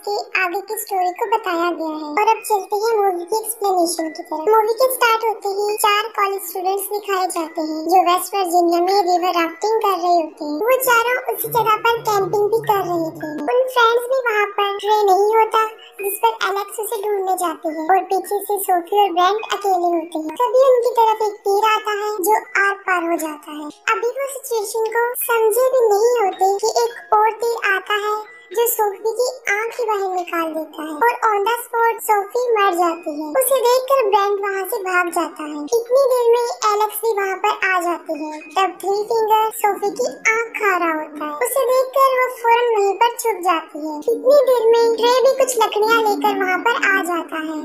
के आगे की स्टोरी को बताया गया है। और अब चलते हैं मूवी की एक्सप्लेनेशन की तरफ। मूवी के स्टार्ट होते ही 4 कॉलेज स्टूडेंट्स दिखाए जाते हैं जो वेस्ट वर्जीनिया में रिवर राफ्टिंग कर रहे होते हैं। वो चारों उसी जगह पर कैंपिंग भी कर रहे थे। उन फ्रेंड्स भी वहाँ पर ट्रे नहीं होता जिस पर एलेक्स उसे ढूंढने जाते हैं और पीछे से सोफी और ब्रेंट अकेले होते हैं। तभी उनकी तरफ एक तीर आता है जो आर पार हो जाता है। अभी वो सिचुएशन को समझे भी नहीं होते कि एक और तीर आता है जो सोफी की आंख ही बाहर निकाल देता है और ऑन द स्पॉट सोफी मर जाती है। उसे देखकर ब्रेंट वहाँ से भाग जाता है। इतनी देर में एलेक्स भी वहाँ पर आ जाती है। तब थ्री फिंगर सोफी की आंख खा रहा होता है। उसे देखकर वो फौरन वहीं पर छुप जाती है। इतनी देर में ट्रे भी कुछ लकड़ियाँ लेकर वहाँ पर आ जाता है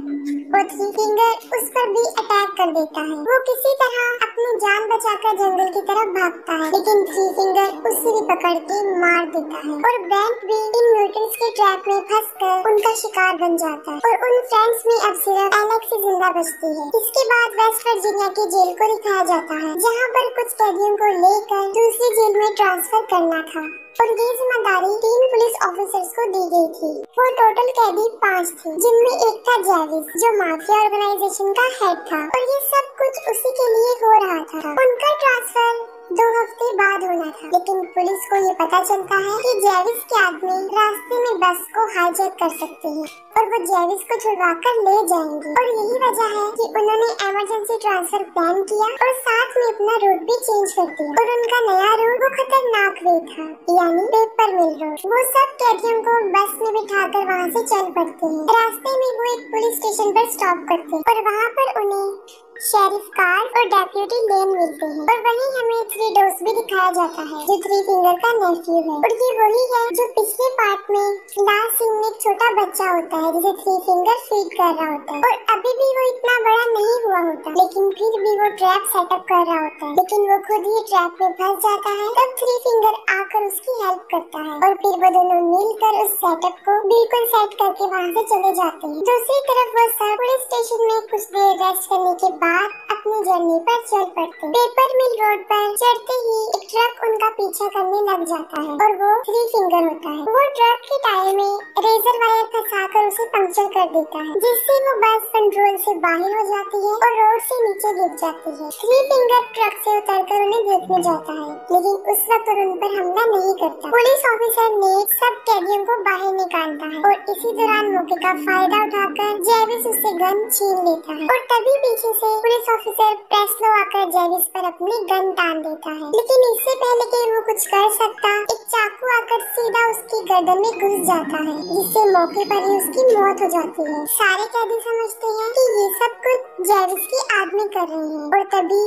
और थ्री फिंगर उस पर भी अटैक कर देता है। वो किसी तरह अपनी जान बचाकर जंगल की तरफ भागता है, लेकिन थ्री फिंगर उसे भी पकड़ के मार देता है और ब्रेंट भी इन म्यूटेंट्स के ट्रैप में फंसकर उनका शिकार बन जाता है। और उन फ्रेंड्स में अब सिर्फ एलेक्स ही जिंदा बचती है। इसके बाद वेस्ट वर्जीनिया की जेल को दिखाया जाता है जहाँ पर कुछ कैदियों को लेकर दूसरी जेल में ट्रांसफर करना था और ये जिम्मेदारी 3 पुलिस ऑफिसर्स को दी गई थी। वो टोटल कैदी 5 थे जिनमें एक था जेविस जो माफिया ऑर्गेनाइजेशन का हेड था और ये सब कुछ उसी के लिए हो रहा था। उनका ट्रांसफर 2 हफ्ते बाद होना था, लेकिन पुलिस को ये पता चलता है कि जेविस के आदमी रास्ते में बस को हाईजैक कर सकते हैं और वो जेविस को छुड़वाकर ले जाएंगे। और यही वजह है कि उन्होंने इमरजेंसी ट्रांसफर प्लान किया और साथ में अपना रूट भी चेंज कर दिया। और उनका नया रूट वो खतरनाक वे था, यानी पेपर मिल रोड। वो सब कैदियों को बस में बिठाकर वहाँ से चल पड़ते हैं। रास्ते में वो एक पुलिस स्टेशन पर स्टॉप करते हैं और वहाँ पर उन्हें शेरिफ कार्ड और डेप्यूटी लेन मिलते हैं। और वहीं हमें 3 डोस भी दिखाया जाता है जो थ्री फिंगर का नेफ्यू है और ये वही है जो पिछले पार्ट में लास्ट सीन में एक छोटा बच्चा होता है जिसे थ्री फिंगर फीड कर रहा होता है। और अभी भी वो इतना बड़ा नहीं हुआ होता, लेकिन फिर भी वो ट्रैप सेटअप कर रहा होता है, लेकिन वो खुद ही ट्रैप में फंस जाता है। तब थ्री फिंगर आकर उसकी हेल्प करता है और फिर वो दोनों मिलकर उस सेटअप को बिल्कुल सेट करके वहाँ से चले जाते हैं। दूसरी तरफ वो सब पुलिस स्टेशन में कुछ देर रेस्ट करने के बाद अपनी जर्नी पर चल पड़ते हैं। पेपर मिल रोड पर चढ़ते ही एक ट्रक उनका पीछा करने लग जाता है और वो थ्री फिंगर होता है। वो ट्रक के टायर में रेजर वायर फंसाकर उसे पंक्चर कर देता है, जिससे वो बस कंट्रोल से बाहर हो जाती है और रोड से नीचे गिर जाती है। थ्री फिंगर ट्रक से उतरकर उन्हें देखने जाता है, लेकिन उस वक्त उन पर हमला नहीं करता। पुलिस ऑफिसर ने सब कैदियों को बाहर निकालता है और इसी दौरान मौके का फायदा उठाकर जेविस उससे गन छीन लेता है और तभी पीछे से पुलिस ऑफिसर प्रेस्लो आकर जेविस पर अपनी गन तान देता है। लेकिन इससे पहले कि वो कुछ कर सकता, एक चाकू आकर सीधा उसकी गर्दन में घुस जाता है, जिससे मौके पर ही उसकी मौत हो जाती है। सारे कैदी समझते हैं कि ये सब कुछ जेविस के आदमी कर रहे हैं और तभी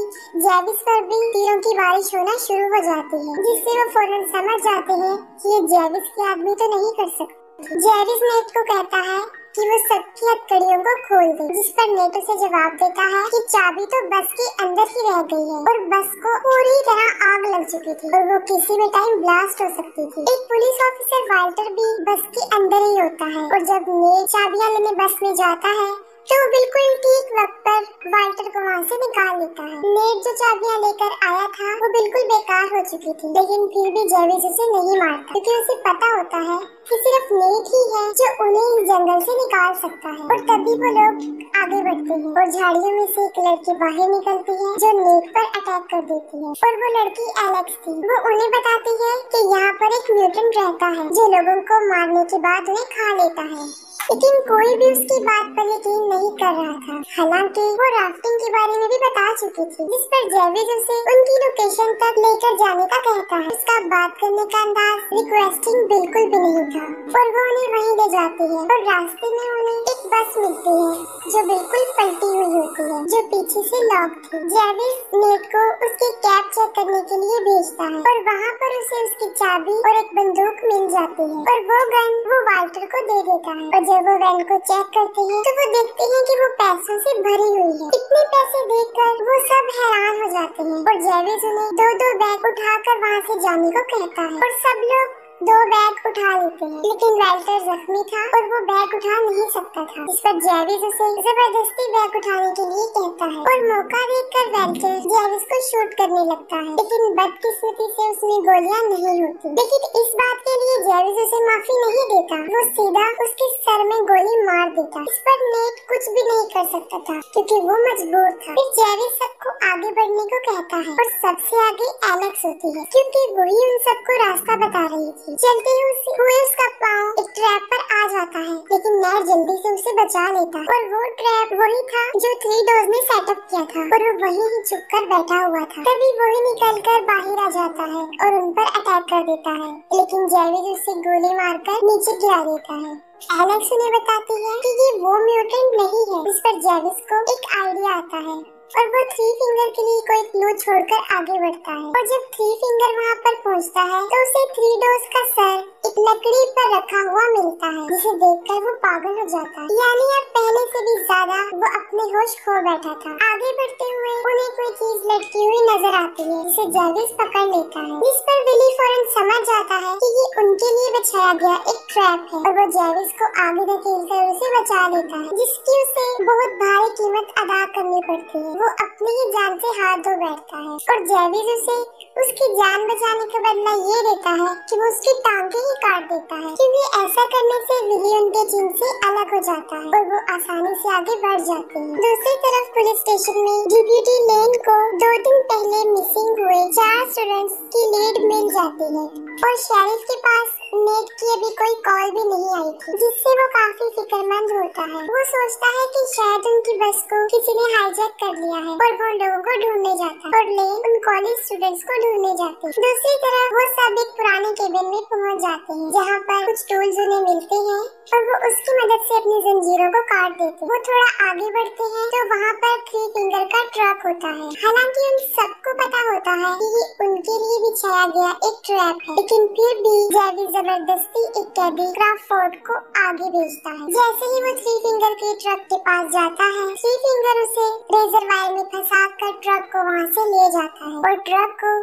जेविस पर भी तीरों की बारिश होना शुरू हो जाती है, जिससे वो फौरन समझ जाते हैं कि ये जेविस के आदमी तो नहीं कर सकते। जेविस नेट को कहता है कि वो सबकी हथकड़ियों को खोल दे, जिस पर नेट उसे जवाब देता है कि चाबी तो बस के अंदर ही रह गई है और बस को पूरी तरह आग लग चुकी थी और वो किसी भी टाइम ब्लास्ट हो सकती थी। एक पुलिस ऑफिसर वाल्टर भी बस के अंदर ही होता है और जब नेट चाबियां लेने बस में जाता है तो बिल्कुल ठीक वक्त पर वाल्टर को वहाँ से निकाल लेता है। नेट जो चाबियां लेकर आया था वो बिल्कुल बेकार हो चुकी थी, लेकिन फिर भी जेविस उसे नहीं मारता क्योंकि उसे पता होता है कि सिर्फ नेट ही है जो उन्हें इस जंगल से निकाल सकता है। और तभी वो लोग आगे बढ़ते हैं और झाड़ियों में से एक लड़की बाहर निकलती है जो नेट पर अटैक कर देती है और वो लड़की एलेक्स थी। वो उन्हें बताती है कि यहाँ पर एक म्यूटेंट रहता है जो लोगों को मारने के बाद उन्हें खा लेता है, लेकिन कोई भी उसकी बात पर यकीन नहीं कर रहा था। हालांकि वो राफ्टिंग के बारे में भी बता चुकी थी, जिस पर जेविस उसे उनकी लोकेशन तक लेकर जाने का कहता है। उसका बात करने का अंदाज रिक्वेस्टिंग बिल्कुल भी नहीं था और वो उन्हें वहीं ले जाती है और रास्ते में उन्हें एक बस मिलती है जो बिल्कुल पलटी हुई होती है, जो पीछे से लॉक थी। जेविस नेट को उसकी कैब चेक करने के लिए भेजता है और वहाँ पर उसे उसकी चाबी और एक बंदूक मिल जाती है और वो गन वो वाल्टर को दे देता है। और जब वो वैन को चेक करते हैं तो वो देखते हैं कि वो पैसों से भरी हुई है। इतने पैसे देखकर वो सब हैरान हो जाते हैं और जेविस उन्हें 2-2 बैग उठाकर वहाँ से जाने को कहता है और सब लोग 2 बैग उठा लेते हैं, लेकिन वेल्टर जख्मी था और वो बैग उठा नहीं सकता था। इस पर जेविस उसे जबरदस्ती बैग उठाने के लिए कहता है और मौका देखकर वेल्टर जेविस को शूट करने लगता है, लेकिन बदकिस्मती से उसमें गोलियां नहीं होती। लेकिन इस बात के लिए जेविस उसे माफी नहीं देता, वो सीधा उसके सर में गोली मार देता। इस पर नेट कुछ भी नहीं कर सकता था क्योंकि वो मजबूर था। फिर जेविस सबको आगे बढ़ने को कहता है और सबसे आगे एलेक्स होती है क्योंकि वही उन सबको रास्ता बता रही थी। चलते हुए उसका पाँव एक ट्रैप पर आ जाता है, लेकिन नेट जल्दी से उसे बचा लेता है और वो ट्रैप वही था जो 3 डोज ने सेटअप किया था और वो वहीं ही छुप कर बैठा हुआ था। तभी वही निकल कर बाहर आ जाता है और उन पर अटैक कर देता है, लेकिन जेविस उसे गोली मारकर नीचे गिरा देता है। एलेक्स उन्हें बताती है कि ये वो म्यूटेंट नहीं है। इस पर जेविस को एक आइडिया आता है और वो 3 फिंगर के लिए कोई क्लू छोड़कर आगे बढ़ता है और जब 3 फिंगर वहाँ पर पहुँचता है तो उसे 3 डोज का सर एक लकड़ी पर रखा हुआ मिलता है, जिसे देखकर वो पागल हो जाता है। यानी अब पहले से भी ज्यादा वो अपने होश खो बैठा था। आगे बढ़ते हुए उन्हें कोई चीज लटकी हुई नजर आती है जिसे जेविस पकड़ लेता है, जिस पर विली फौरन समझ जाता है कि ये उनके लिए बिछाया गया एक ट्रैप है और वो जेविस को आगे धकेलकर उसे बचा लेता है, जिसकी उसे बहुत भारी कीमत अदा करनी पड़ती है। वो अपनी ही जान से हाथ धो बैठता है और जेविस उसे उसकी जान बचाने का बदला ये देता है कि वो उसकी टांगे ही काट देता है, क्योंकि ऐसा करने से विली उनके जिन से अलग हो जाता है और वो आसानी से आगे बढ़ जाते हैं। दूसरी तरफ पुलिस स्टेशन में डिप्टी लेन को 2 दिन पहले मिसिंग हुए 4 स्टूडेंट्स की लीड मिल जाती है और शेरिफ के पास नेट की अभी कोई कॉल भी नहीं आई थी, जिससे वो काफी फिक्रमंद होता है। वो सोचता है कि शायद उनकी बस को किसी ने हाईजैक कर लिया है और वो लोगों को ढूंढने जाता है और लेन उन कॉलेज स्टूडेंट्स को ढूंढने जाते हैं। दूसरी तरफ वो सब एक पुराने केबिन में पहुंच जाते हैं जहाँ पर कुछ टूल्स उन्हें मिलते हैं और वो उसकी मदद से अपनी जंजीरों को काट देते हैं। वो थोड़ा आगे बढ़ते हैं तो वहाँ पर 3 फिंगर का ट्रक होता है। हालांकि उन सबको पता होता है कि ये उनके लिए बिछाया गया एक ट्रैप है, लेकिन फिर भी जेविस जबरदस्ती एक कैदी क्रॉफोर्ड को आगे भेजता है। जैसे ही वो 3 फिंगर के ट्रक के पास जाता है, 3 फिंगर उसे रेजर वायर में फंसाकर ट्रक को वहाँ से ले जाता है और ट्रक को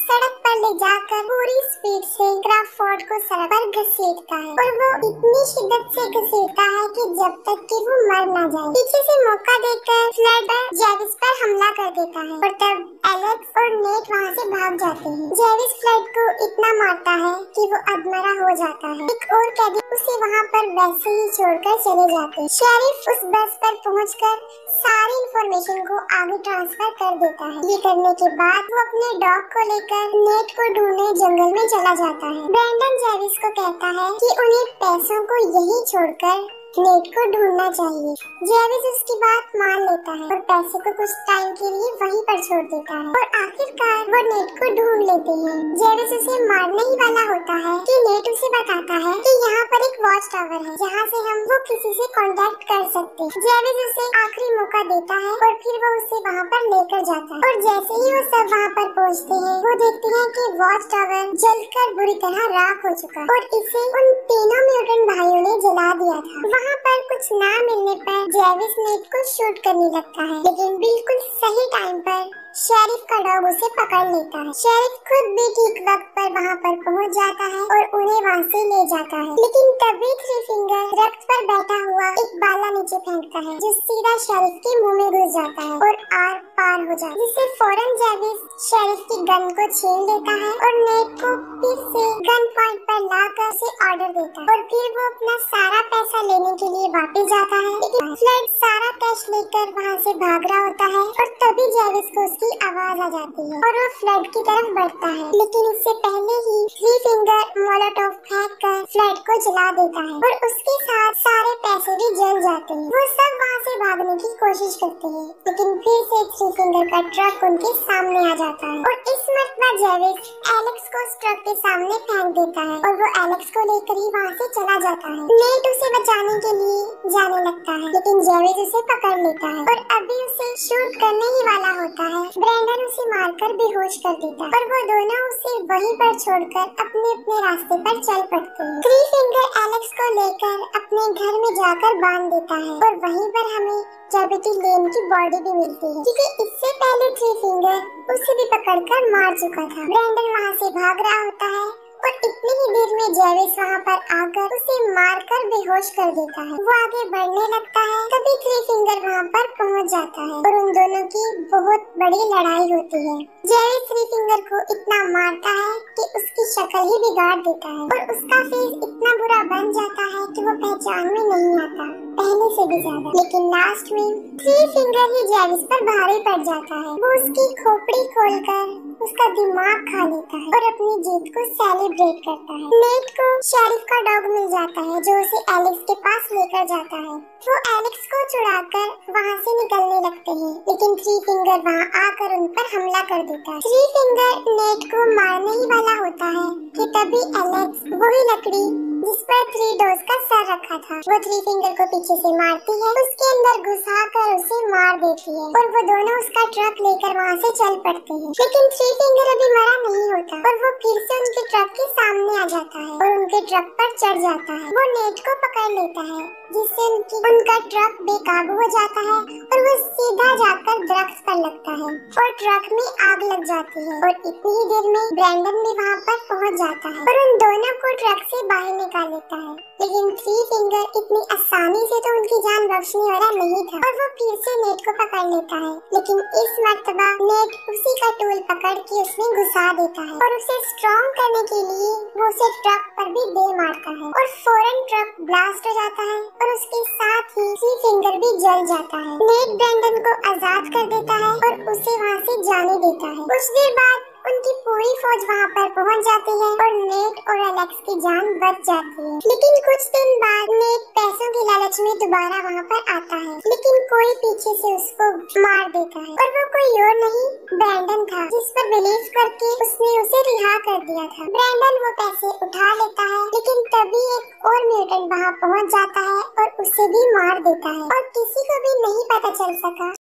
सड़क पर ले जाकर पूरी स्पीड से क्रॉफोर्ड को सड़क पर घसीटता है और वो इतनी शिद्दत से घसीटता है कि जब तक कि वो मर ना जाए। पीछे से मौका देखकर फ्लड जेविस पर हमला कर देता है और तब एलेक्स और नेट वहाँ से भाग जाते हैं। जेविस फ्लड को इतना मारता है कि वो अधमरा हो जाता है। एक और कैदी उसे वहाँ पर वैसे ही छोड़कर चले जाते हैं। शेरिफ उस बस पर पहुंचकर सारी इंफॉर्मेशन को आगे ट्रांसफर कर देता है। ये करने के बाद वो अपने डॉग को लेकर नेट को ढूंढने जंगल में चला जाता है। ब्रेंडन जेविस को कहता है कि उन्हें पैसों को यहीं छोड़कर नेट को ढूंढना चाहिए। जेविस उसकी बात मान लेता है और पैसे को कुछ टाइम के लिए वहीं पर छोड़ देता है और आखिरकार वो नेट को ढूंढ लेते हैं। जेविस उसे मारने ही वाला होता है कि नेट उसे बताता है कि यहाँ पर एक वॉच टावर है जहाँ से हम वो किसी से कांटेक्ट कर सकते हैं। जेविस उसे आखिरी मौका देता है और फिर वो उसे वहाँ पर लेकर जाता है और जैसे ही वो सब वहाँ पर पहुँचते हैं वो देखते हैं कि वॉच टावर जलकर बुरी तरह राख हो चुका है और इसे उन तीनों म्यूटेंट भाइयों ने जला दिया था। वहाँ पर कुछ ना मिलने पर जेविस नेट को शूट करने लगता है, लेकिन बिल्कुल सही टाइम पर शेरिफ का डॉग उसे पकड़ लेता है। शेरिफ खुद भी ठीक वक्त पर वहाँ पर पहुँच जाता है और उन्हें वहाँ से ले जाता है, लेकिन तभी 3 फिंगर रक्त पर बैठा हुआ एक बाला नीचे फेंकता है जो सीधा शेरिफ के मुंह में घुस जाता है और आर पार हो जाता है, जिससे फौरन जेविस शेरिफ की गन को छीन लेता है और नेट को फिर से गन पॉइंट पर लाकर उसे ऑर्डर देता है और फिर वो अपना सारा पैसा लेने के लिए वापस जाता है। लेकिन फ्लड सारा कैश लेकर वहाँ से भाग रहा होता है और तभी जेविस को की आवाज आ जाती है और वो फ्लड की तरफ बढ़ता है, लेकिन इससे पहले ही 3 फिंगर मोलोटोव फेंक कर फ्लड को जला देता है और उसके साथ सारे पैसे भी जल जाते हैं। वो सब वहाँ से भागने की कोशिश करते हैं, लेकिन फिर से 3 फिंगर का ट्रक उनके सामने आ जाता है और इस मरतबा जेविस एलेक्स को उस ट्रक के सामने फेंक देता है और वो एलेक्स को लेकर ही वहाँ से चला जाता है। नेट उसे बचाने के लिए जाने लगता है, लेकिन जेविस उसे पकड़ लेता है और अभी उसे शूट करने ही वाला होता है। ब्रेंडन उसे मारकर बेहोश कर देता है और वो दोनों उसे वहीं पर छोड़कर अपने अपने रास्ते पर चल पड़ते हैं। 3 फिंगर एलेक्स को लेकर अपने घर में जाकर बांध देता है और वहीं पर हमें डेप्यूटी लेन की बॉडी भी मिलती है, क्योंकि इससे पहले 3 फिंगर उसे भी पकड़कर मार चुका था। ब्रेंडन वहाँ से भाग रहा होता है और इतनी ही देर में जेविस वहाँ पर आकर उसे मारकर बेहोश कर देता है। वो आगे बढ़ने लगता है, तभी थ्री फिंगर वहाँ पर पहुँच जाता है और उन दोनों की बहुत बड़ी लड़ाई होती है। जेविस थ्री फिंगर को इतना मारता है कि उसकी शक्ल ही बिगाड़ देता है और उसका फेस इतना बुरा बन जाता है कि वो पहचान में नहीं आता पहले से भी ज्यादा। लेकिन लास्ट में थ्री फिंगर ही जेविस पर भारी पड़ जाता है। वो उसकी खोपड़ी खोलकर उसका दिमाग खा लेता है और अपनी जीत को सेलिब्रेट करता है। नेट को शेरिफ का डॉग मिल जाता है जो उसे एलेक्स के पास लेकर जाता है। वो एलेक्स को छुड़ाकर वहाँ से निकलने लगते हैं, लेकिन थ्री फिंगर वहाँ आकर उन पर हमला कर देता है। थ्री फिंगर नेट को मारने ही वाला होता है कि तभी एलेक्स वही लकड़ी जिस पर थ्री डॉग्स का सर रखा था वो थ्री फिंगर को पीछे से मारती है, उसके अंदर घुसाकर उसे मार देती है और वो दोनों उसका ट्रक लेकर वहाँ से चल पड़ते हैं। लेकिन थ्री फिंगर अभी मरा नहीं होता और वो फिर से उनके ट्रक के सामने आ जाता है और उनके ट्रक पर चढ़ जाता है। वो नेट को पकड़ लेता है जिससे उनका ट्रक बेकाबू हो जाता है और वो सीधा जाकर दरख्त पर लगता है और ट्रक में आग लग जाती है। और इतनी ही देर में ब्रैंडन भी वहाँ पर पहुँच जाता है और उन दोनों को ट्रक से बाहर निकाल लेता है। लेकिन थ्री फिंगर इतनी आसानी से तो उनकी जान बख्शने वाला नहीं था और वो फिर से नेट को पकड़ लेता है। लेकिन इस मर्तबा नेट उसी का टूल पकड़ के उसमें घुसा देता है और उसे स्ट्रॉन्ग करने के लिए वो उसे ट्रक पर भी दे मारता है और फौरन ट्रक ब्लास्ट हो जाता है और उसके साथ ही थ्री फिंगर भी जल जाता है। नेट ब्रैंडन को आजाद कर देता है और उसे वहाँ से जाने देता है। कुछ देर बाद उनकी पूरी फौज वहाँ पर पहुँच जाती है और नेट और एलेक्स की जान बच जाती है। लेकिन कुछ दिन बाद नेट पैसों की लालच में दोबारा वहाँ पर आता है, लेकिन कोई पीछे से उसको मार देता है और वो कोई और नहीं ब्रैंडन था जिस पर बिलीव करके उसने उसे रिहा कर दिया था। ब्रैंडन वो पैसे उठा लेता है, लेकिन तभी एक और म्यूटेंट वहाँ पहुँच जाता है और उसे भी मार देता है और किसी को भी नहीं पता चल सका